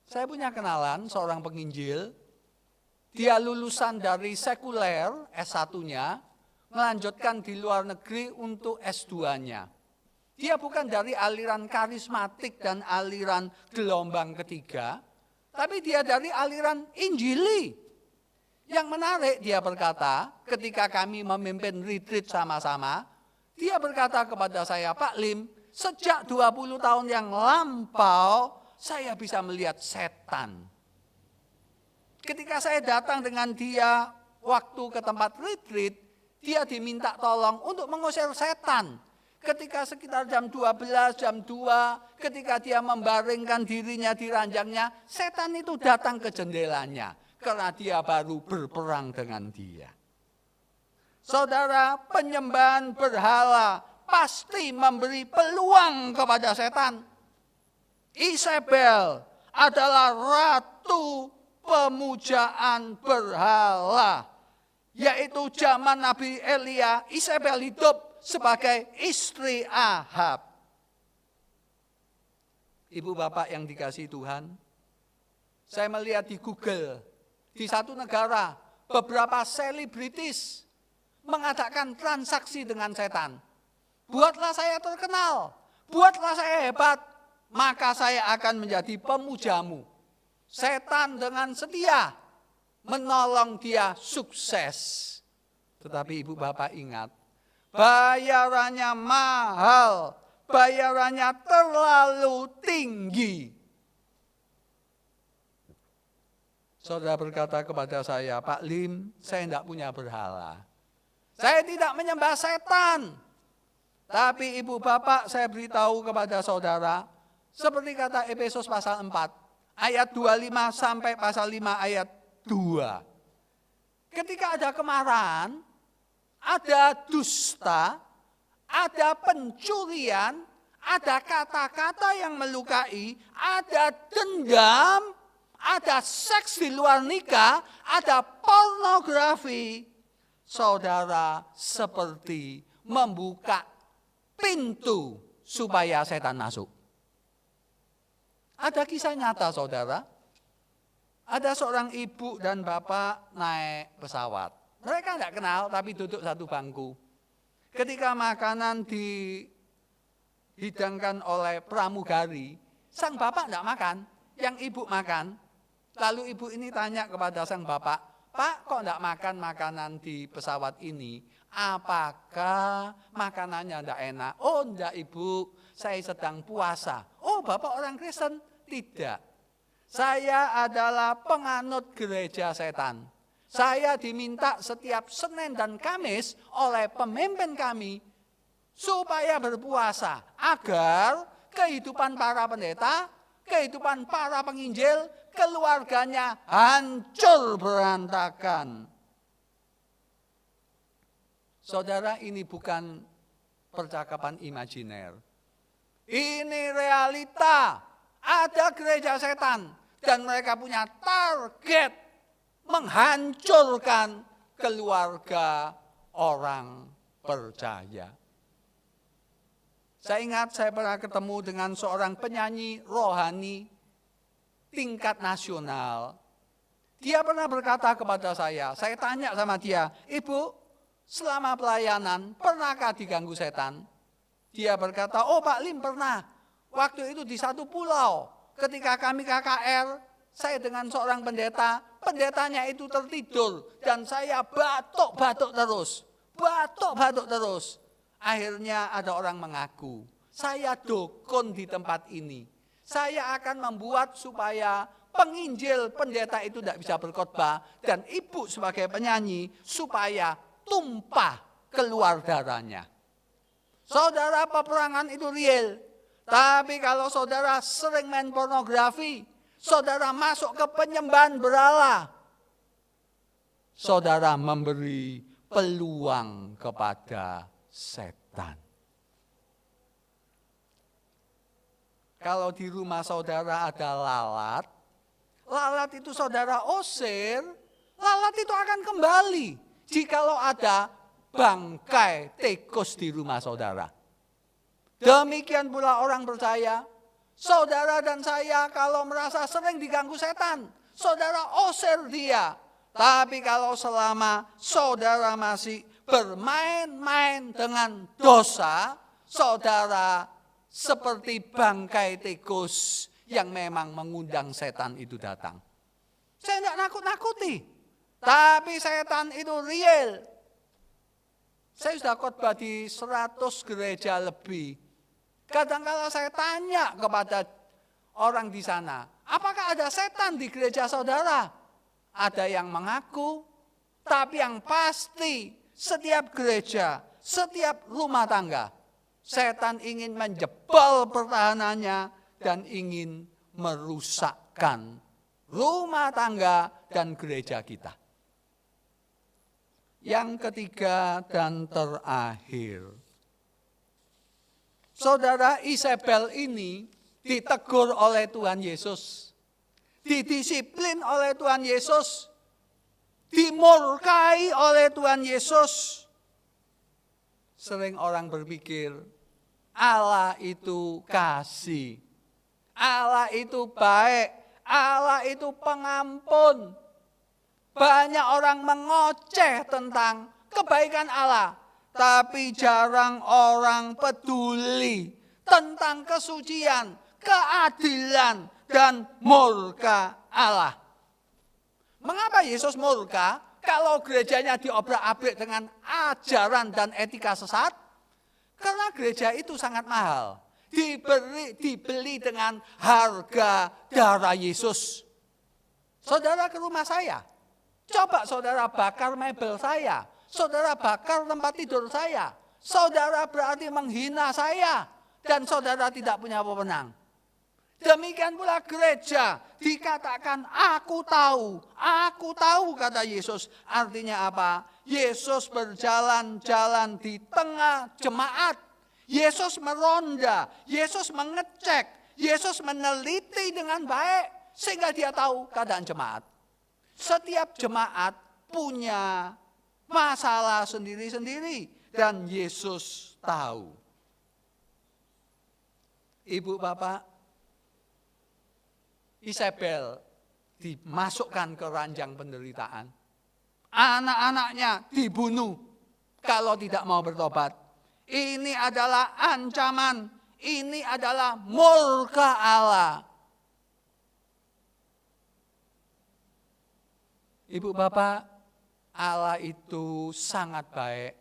Saya punya kenalan seorang penginjil. Dia lulusan dari sekuler S1-nya, melanjutkan di luar negeri untuk S2-nya. Dia bukan dari aliran karismatik dan aliran gelombang ketiga, tapi dia dari aliran Injili. Yang menarik, dia berkata, ketika kami memimpin retreat sama-sama, dia berkata kepada saya, Pak Lim, sejak 20 tahun yang lampau, saya bisa melihat setan. Ketika saya datang dengan dia waktu ke tempat retreat, dia diminta tolong untuk mengusir setan. Ketika sekitar jam 12, jam 2, ketika dia membaringkan dirinya di ranjangnya, setan itu datang ke jendelanya. Karena dia baru berperang dengan dia. Saudara, penyembahan berhala pasti memberi peluang kepada setan. Isabel adalah ratu pemujaan berhala yaitu zaman Nabi Elia, Isabel hidup sebagai istri Ahab. Ibu bapak yang dikasihi Tuhan, saya melihat di Google, di satu negara, beberapa selebritis mengadakan transaksi dengan setan. Buatlah saya terkenal, buatlah saya hebat, maka saya akan menjadi pemujamu. Setan dengan setia menolong dia sukses. Tetapi ibu bapak ingat, bayarannya mahal, bayarannya terlalu tinggi. Saudara berkata kepada saya, Pak Lim, saya tidak punya berhala. Saya tidak menyembah setan. Tapi ibu bapak, saya beritahu kepada saudara, seperti kata Efesus pasal 4, ayat 25 sampai pasal 5 ayat 2. Ketika ada kemarahan, ada dusta, ada pencurian, ada kata-kata yang melukai, ada dendam, ada seks di luar nikah, ada pornografi. Saudara seperti membuka pintu supaya setan masuk. Ada kisah nyata saudara. Ada seorang ibu dan bapak naik pesawat. Mereka tidak kenal tapi duduk satu bangku. Ketika makanan dihidangkan oleh pramugari, sang bapak tidak makan, yang ibu makan. Lalu ibu ini tanya kepada sang bapak, Pak, kok tidak makan makanan di pesawat ini? Apakah makanannya tidak enak? Oh, tidak ibu, saya sedang puasa. Oh, bapak orang Kristen? Tidak. Saya adalah penganut gereja setan. Saya diminta setiap Senin dan Kamis oleh pemimpin kami supaya berpuasa agar kehidupan para pendeta, kehidupan para penginjil, keluarganya hancur berantakan. Saudara, ini bukan percakapan imajiner. Ini realita. Ada gereja setan dan mereka punya target menghancurkan keluarga orang percaya. Saya ingat saya pernah ketemu dengan seorang penyanyi rohani tingkat nasional. Dia pernah berkata kepada saya tanya sama dia, Ibu, selama pelayanan pernahkah diganggu setan? Dia berkata, oh Pak Lim pernah. Waktu itu di satu pulau, ketika kami KKR, saya dengan seorang pendeta, pendetanya itu tertidur dan saya batuk-batuk terus. Akhirnya ada orang mengaku, saya dukun di tempat ini. Saya akan membuat supaya penginjil pendeta itu tidak bisa berkhotbah dan ibu sebagai penyanyi supaya tumpah keluar darahnya. Saudara, peperangan itu real. Tapi kalau saudara sering main pornografi, saudara masuk ke penyembahan berhala, saudara memberi peluang kepada setan. Kalau di rumah saudara ada lalat, lalat itu saudara usir, lalat itu akan kembali jikalau ada bangkai tikus di rumah saudara. Demikian pula orang percaya, saudara dan saya kalau merasa sering diganggu setan, saudara usir dia. Tapi kalau selama saudara masih bermain-main dengan dosa, saudara seperti bangkai tikus yang memang mengundang setan itu datang. Saya tidak nakut-nakuti, tapi setan itu real. Saya sudah khotbah di 100 gereja lebih. Kadang-kala saya tanya kepada orang di sana, apakah ada setan di gereja saudara? Ada yang mengaku, tapi yang pasti setiap gereja, setiap rumah tangga, setan ingin menjebol pertahanannya dan ingin merusakkan rumah tangga dan gereja kita. Yang ketiga dan terakhir, saudara, Isabel ini ditegur oleh Tuhan Yesus, didisiplin oleh Tuhan Yesus. dimurkai oleh Tuhan Yesus. Sering orang berpikir Allah itu kasih, Allah itu baik, Allah itu pengampun. Banyak orang mengoceh tentang kebaikan Allah, tapi jarang orang peduli tentang kesucian, keadilan, dan murka Allah. Mengapa Yesus murka kalau gerejanya diobrak-abrik dengan ajaran dan etika sesat? Karena gereja itu sangat mahal. Dibeli dengan harga darah Yesus. Saudara ke rumah saya, coba saudara bakar mebel saya, saudara bakar tempat tidur saya, saudara berarti menghina saya, dan saudara tidak punya wewenang. Demikian pula gereja dikatakan aku tahu kata Yesus. Artinya apa? Yesus berjalan-jalan di tengah jemaat. Yesus meronda, Yesus mengecek, Yesus meneliti dengan baik sehingga dia tahu keadaan jemaat. Setiap jemaat punya masalah sendiri-sendiri dan Yesus tahu. Ibu bapak, Isabel dimasukkan ke ranjang penderitaan. Anak-anaknya dibunuh kalau tidak mau bertobat. Ini adalah ancaman, ini adalah murka Allah. Ibu bapak, Allah itu sangat baik.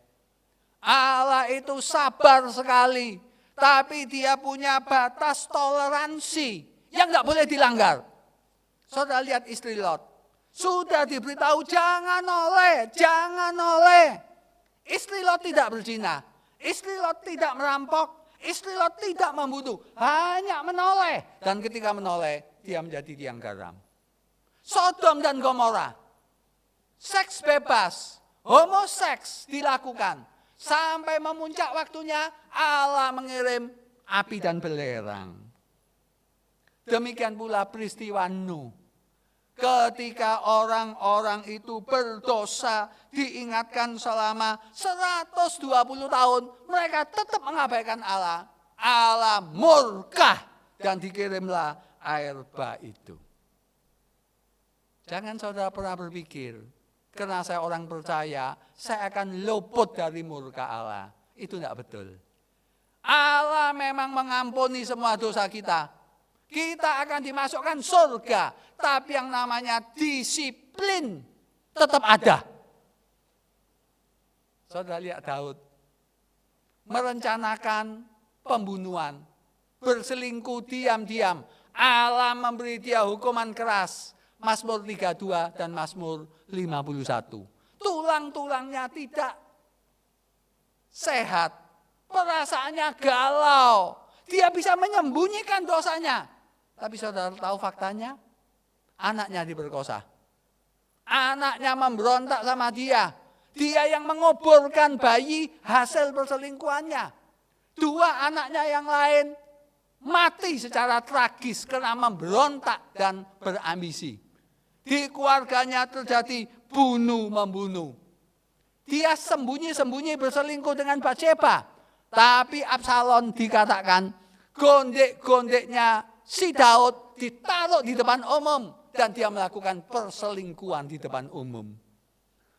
Allah itu sabar sekali, tapi dia punya batas toleransi yang nggak boleh dilanggar. Saudara lihat istri Lot. Sudah diberitahu jangan noleh, jangan noleh. Istri Lot tidak berzina. Istri Lot tidak merampok. Istri Lot tidak membunuh. Hanya menoleh. Dan ketika menoleh, dia menjadi tiang garam. Sodom dan Gomora. Seks bebas. Homoseks dilakukan. Sampai memuncak waktunya Allah mengirim api dan belerang. Demikian pula peristiwa Nuh. Ketika orang-orang itu berdosa, diingatkan selama 120 tahun, mereka tetap mengabaikan Allah. Allah murka dan dikirimlah air bah itu. Jangan saudara pernah berpikir, karena saya orang percaya, saya akan luput dari murka Allah. Itu tidak betul. Allah memang mengampuni semua dosa kita. Kita akan dimasukkan surga, tapi yang namanya disiplin tetap ada. Saudara lihat Daud merencanakan pembunuhan, berselingkuh diam-diam. Allah memberi dia hukuman keras. Mazmur 32 dan Mazmur 51. Tulang-tulangnya tidak sehat, perasaannya galau. Dia bisa menyembunyikan dosanya. Tapi saudara tahu faktanya? Anaknya diperkosa. Anaknya memberontak sama dia. Dia yang menguburkan bayi hasil perselingkuhannya. 2 anaknya yang lain mati secara tragis karena memberontak dan berambisi. Di keluarganya terjadi bunuh-membunuh. Dia sembunyi-sembunyi berselingkuh dengan Batsheba. Tapi Absalom dikatakan gondek-gondeknya si Daud ditaruh di depan umum dan dia melakukan perselingkuhan di depan umum.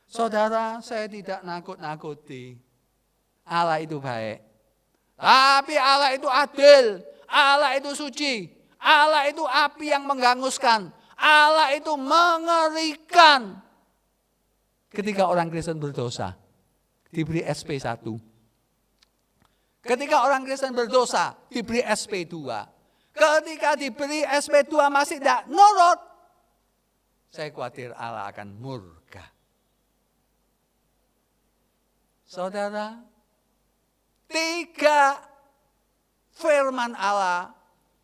Saudara, saya tidak nakut-nakuti. Allah itu baik. Tapi Allah itu adil. Allah itu suci. Allah itu api yang menghanguskan. Allah itu mengerikan. Ketika orang Kristen berdosa, diberi SP1. Ketika orang Kristen berdosa, diberi SP2. Ketika diberi SP2 masih tidak nurut, saya khawatir Allah akan murka. Saudara, 3 firman Allah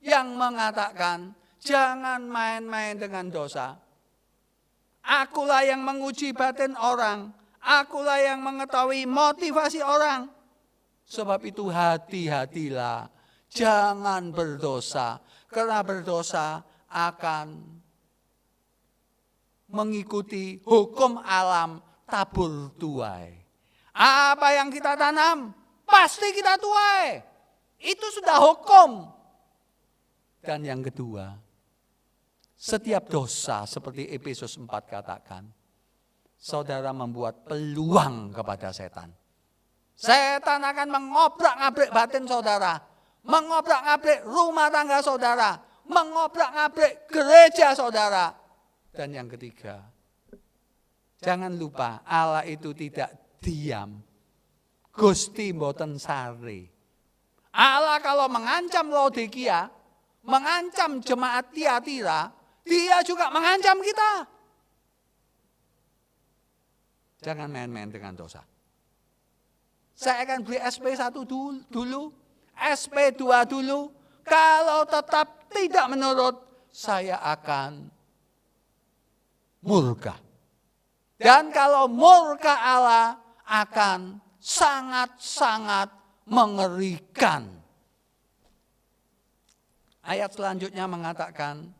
yang mengatakan jangan main-main dengan dosa. Akulah yang menguji batin orang, akulah yang mengetahui motivasi orang. Sebab itu hati-hatilah, jangan berdosa, karena berdosa akan mengikuti hukum alam tabur tuai. Apa yang kita tanam, pasti kita tuai. Itu sudah hukum. Dan yang kedua, setiap dosa seperti Efesus 4 katakan, saudara membuat peluang kepada setan. Setan akan mengobrak-abrik batin saudara, mengobrak-abrik rumah tangga saudara, mengobrak-abrik gereja saudara. Dan yang ketiga, jangan lupa Allah itu tidak diam. Gusti mboten sare. Allah kalau mengancam Laodikia, mengancam jemaat Tiatira, dia juga mengancam kita. Jangan main-main dengan dosa. Saya akan beli SP1 dulu, SP2 dulu. Kalau tetap tidak menurut, saya akan murka. Dan kalau murka Allah akan sangat-sangat mengerikan. Ayat selanjutnya mengatakan,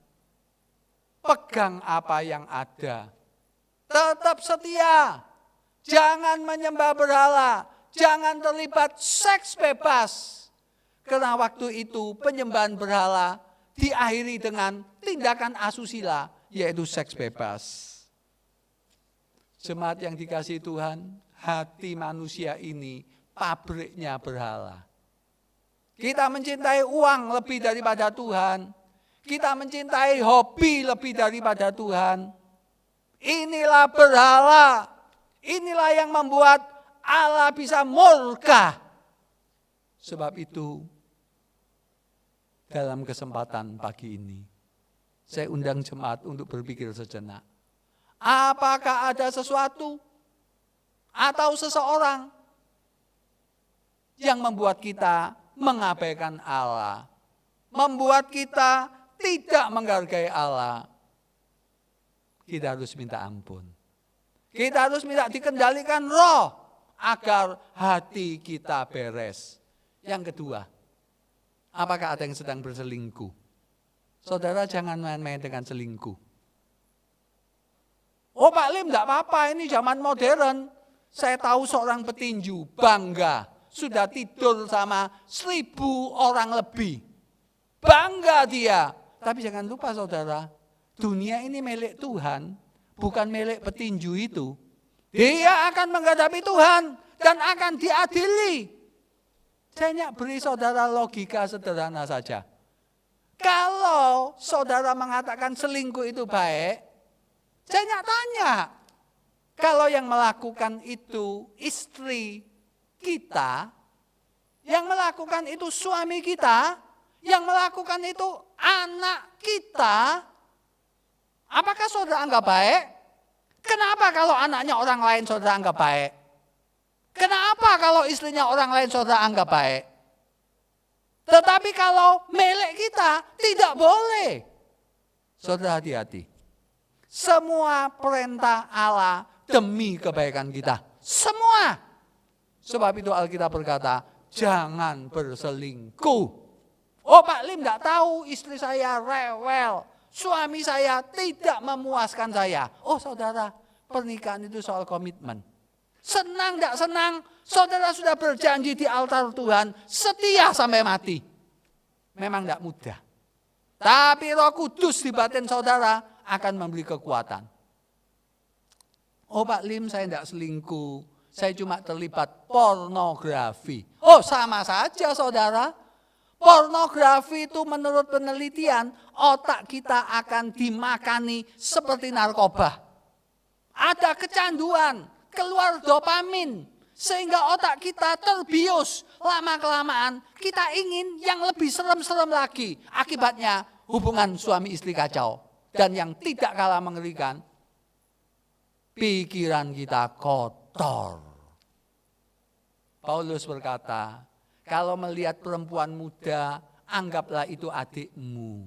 pegang apa yang ada. Tetap setia. Jangan menyembah berhala. Jangan terlibat seks bebas. Karena waktu itu penyembahan berhala diakhiri dengan tindakan asusila, yaitu seks bebas. Jemaat yang dikasihi Tuhan, hati manusia ini pabriknya berhala. Kita mencintai uang lebih daripada Tuhan. Kita mencintai hobi lebih daripada Tuhan. Inilah berhala. Inilah yang membuat Allah bisa murka. Sebab itu, dalam kesempatan pagi ini, saya undang jemaat untuk berpikir sejenak. Apakah ada sesuatu atau seseorang yang membuat kita mengabaikan Allah, membuat kita tidak menghargai Allah? Kita harus minta ampun. Kita harus minta dikendalikan roh agar hati kita beres. Yang kedua, apakah ada yang sedang berselingkuh? Saudara jangan main-main dengan selingkuh. Oh Pak Lim, enggak apa-apa, ini zaman modern. Saya tahu seorang petinju bangga sudah tidur sama 1.000 orang lebih. Bangga dia. Tapi jangan lupa saudara, dunia ini milik Tuhan, bukan milik petinju itu. Dia akan menghadapi Tuhan dan akan diadili. Saya beri saudara logika sederhana saja. Kalau saudara mengatakan selingkuh itu baik, saya tanya, kalau yang melakukan itu istri kita, yang melakukan itu suami kita, yang melakukan itu anak kita, apakah saudara anggap baik? Kenapa kalau anaknya orang lain saudara anggap baik? Kenapa kalau istrinya orang lain saudara anggap baik? Tetapi kalau milik kita tidak boleh. Saudara hati-hati. Semua perintah Allah demi kebaikan kita. Semua. Sebab itu Alkitab berkata, jangan berselingkuh. Oh Pak Lim enggak tahu istri saya rewel. Suami saya tidak memuaskan saya. Oh saudara, pernikahan itu soal komitmen. Senang enggak senang, saudara sudah berjanji di altar Tuhan, setia sampai mati. Memang enggak mudah. Tapi Roh Kudus di batin saudara akan memberi kekuatan. Oh Pak Lim, saya enggak selingkuh. Saya cuma terlibat pornografi. Oh sama saja saudara. Pornografi itu menurut penelitian, otak kita akan dimakani seperti narkoba. Ada kecanduan, keluar dopamin. Sehingga otak kita terbius. Lama-kelamaan kita ingin yang lebih serem-serem lagi. Akibatnya hubungan suami istri kacau. Dan yang tidak kalah mengerikan, pikiran kita kotor. Paulus berkata, kalau melihat perempuan muda, anggaplah itu adikmu.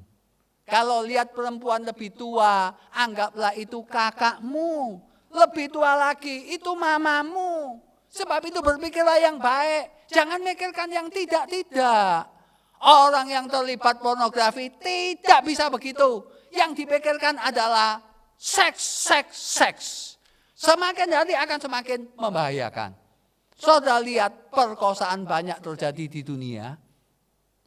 Kalau lihat perempuan lebih tua, anggaplah itu kakakmu. Lebih tua lagi, itu mamamu. Sebab itu berpikirlah yang baik. Jangan mikirkan yang tidak-tidak. Orang yang terlibat pornografi tidak bisa begitu. Yang dipikirkan adalah seks. Semakin hari akan semakin membahayakan. Saudara lihat perkosaan banyak terjadi di dunia.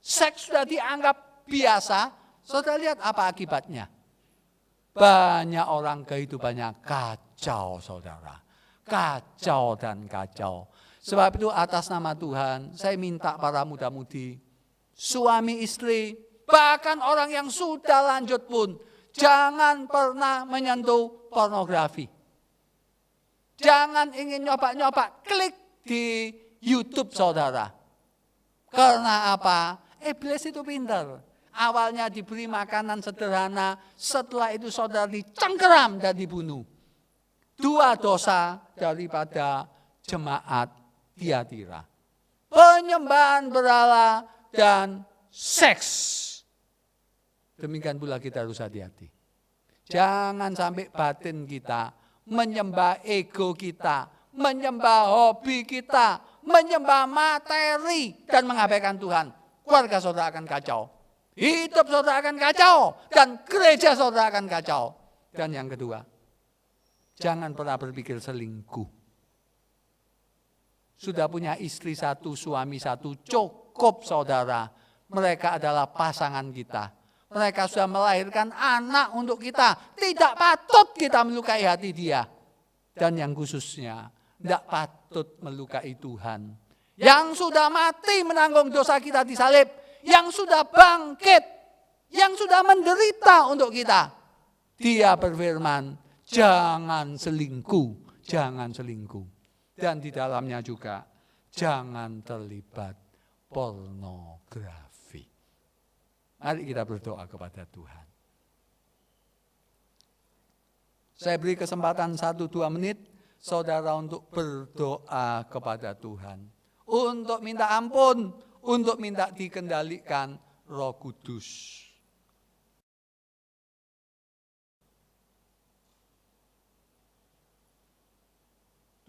Seks sudah dianggap biasa. Saudara lihat apa akibatnya. Banyak orang kehidupannya kacau, saudara. Kacau dan kacau. Sebab itu atas nama Tuhan, saya minta para muda-mudi, suami istri, bahkan orang yang sudah lanjut pun, jangan pernah menyentuh pornografi. Jangan ingin nyoba-nyoba klik di YouTube saudara. Karena apa? Iblis itu pintar. Awalnya diberi makanan sederhana, setelah itu saudara dicengkeram dan dibunuh. 2 dosa daripada jemaat Tiatira. Penyembahan berhala dan seks. Demikian pula kita harus hati-hati. Jangan sampai batin kita menyembah ego kita, menyembah hobi kita, menyembah materi dan mengabaikan Tuhan. Keluarga saudara akan kacau. Hidup saudara akan kacau dan gereja saudara akan kacau. Dan yang kedua, jangan pernah berpikir selingkuh. Sudah punya istri 1, suami 1, cukup saudara. Mereka adalah pasangan kita. Mereka sudah melahirkan anak untuk kita. Tidak patut kita melukai hati dia. Dan yang khususnya, tidak patut melukai Tuhan. Yang sudah mati menanggung dosa kita di salib. Yang sudah bangkit, yang sudah menderita untuk kita. Dia berfirman, jangan selingkuh, jangan selingkuh. Dan di dalamnya juga, jangan terlibat pornografi. Mari kita berdoa kepada Tuhan. Saya beri kesempatan 1-2 menit, saudara untuk berdoa kepada Tuhan. Untuk minta ampun, untuk minta dikendalikan Roh Kudus.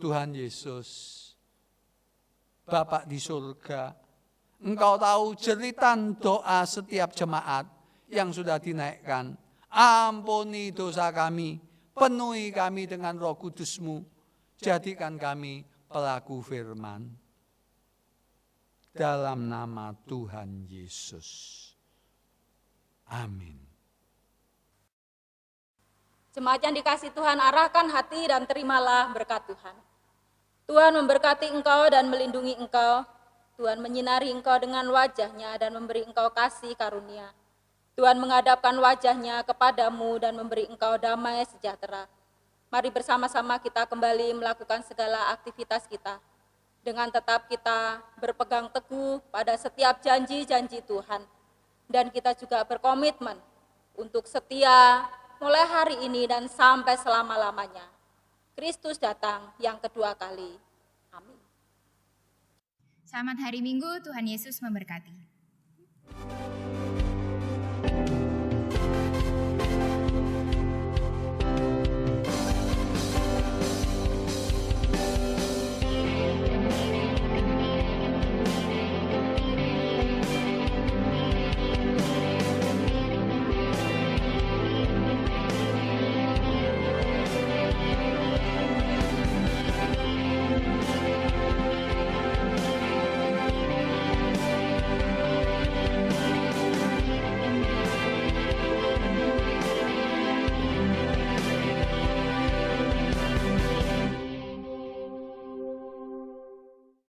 Tuhan Yesus, Bapa di surga, Engkau tahu jeritan doa setiap jemaat yang sudah dinaikkan. Ampuni dosa kami, penuhi kami dengan Roh Kudus-Mu, jadikan kami pelaku firman. Dalam nama Tuhan Yesus. Amin. Jemaat yang dikasihi Tuhan, arahkan hati dan terimalah berkat Tuhan. Tuhan memberkati engkau dan melindungi engkau. Tuhan menyinari engkau dengan wajah-Nya dan memberi engkau kasih karunia. Tuhan menghadapkan wajah-Nya kepadamu dan memberi engkau damai sejahtera. Mari bersama-sama kita kembali melakukan segala aktivitas kita. Dengan tetap kita berpegang teguh pada setiap janji-janji Tuhan. Dan kita juga berkomitmen untuk setia mulai hari ini dan sampai selama-lamanya. Kristus datang yang kedua kali. Amin. Selamat hari Minggu, Tuhan Yesus memberkati.